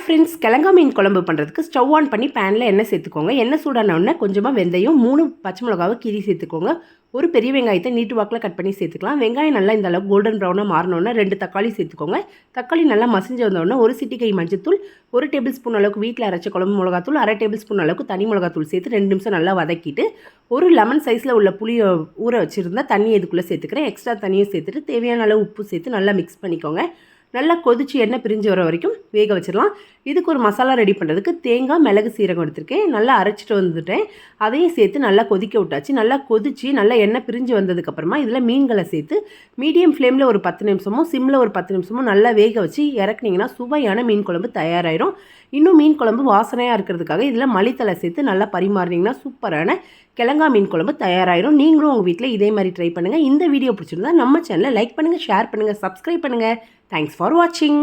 Friends, கிழங்கா மீன் குழம்பு பண்ணுறதுக்கு stove on பண்ணி பேனில் எண்ணெய் சேர்த்துக்கோங்க. எண்ணெய் சூடான உடனே கொஞ்சமாக வெந்தயம், 3 பச்சை மிளகாவை கீரி சேர்த்துக்கோங்க. ஒரு பெரிய வெங்காயத்தை நீட்டு வாக்கில் கட் பண்ணி சேர்த்துக்கலாம். வெங்காயம் நல்லா இந்த அளவுக்கு கோல்டன் ப்ரௌனாக மாறினோடனே 2 தக்காளி சேர்த்துக்கோங்க. தக்காளி நல்லா மசிஞ்சு வந்தோடனே ஒரு சிட்டிகை மஞ்சத்தூள், 1 டேபிள் ஸ்பூன் அளவுக்கு வீட்டில் அரைச்ச குழம்பு மிளகாத்தூள், 1/2 டேபிள் ஸ்பூன் அளவுக்கு தனி மிளகாத்தூள் சேர்த்து 2 நிமிஷம் நல்லா வதக்கிட்டு, ஒரு லெமன் சைஸில் உள்ள புளியை ஊற வச்சுருந்தா தண்ணி இதுக்குள்ளே சேர்த்துக்கிறேன். எக்ஸ்ட்ரா தண்ணியும் சேர்த்துட்டு தேவையான அளவு உப்பு சேர்த்து நல்லா மிக்ஸ் பண்ணிக்கோங்க. நல்லா கொதிச்சு எண்ணெய் பிரிஞ்சு வர வரைக்கும் வேக வச்சிடலாம். இதுக்கு ஒரு மசாலா ரெடி பண்ணுறதுக்கு தேங்காய், மிளகு, சீரகம் எடுத்துருக்கேன். நல்லா அரைச்சிட்டு வந்துட்டேன். அதையும் சேர்த்து நல்லா கொதிக்க விட்டாச்சு. நல்லா கொதிச்சு நல்லா எண்ணெய் பிரிஞ்சு வந்ததுக்கப்புறமா இதில் மீன்களை சேர்த்து மீடியம் ஃப்ளேமில் ஒரு 10 நிமிஷமும் சிம்மில் ஒரு 10 நிமிஷமும் நல்லா வேக வச்சு இறக்குனீங்கன்னா சுவையான மீன் குழம்பு தயாராகிடும். இன்னும் மீன் குழம்பு வாசனையாக இருக்கிறதுக்காக இதில் மல்லித்தலை சேர்த்து நல்லா பரிமாறினீங்கன்னா சூப்பரான கிழங்கா மீன் குழம்பு தயாராகிடும். நீங்களும் உங்கள் வீட்டில் இதே மாதிரி ட்ரை பண்ணுங்கள். இந்த வீடியோ பிடிச்சிருந்தா நம்ம சேனலை லைக் பண்ணுங்கள், ஷேர் பண்ணுங்கள், சப்ஸ்கிரைப் பண்ணுங்கள். Thanks for watching.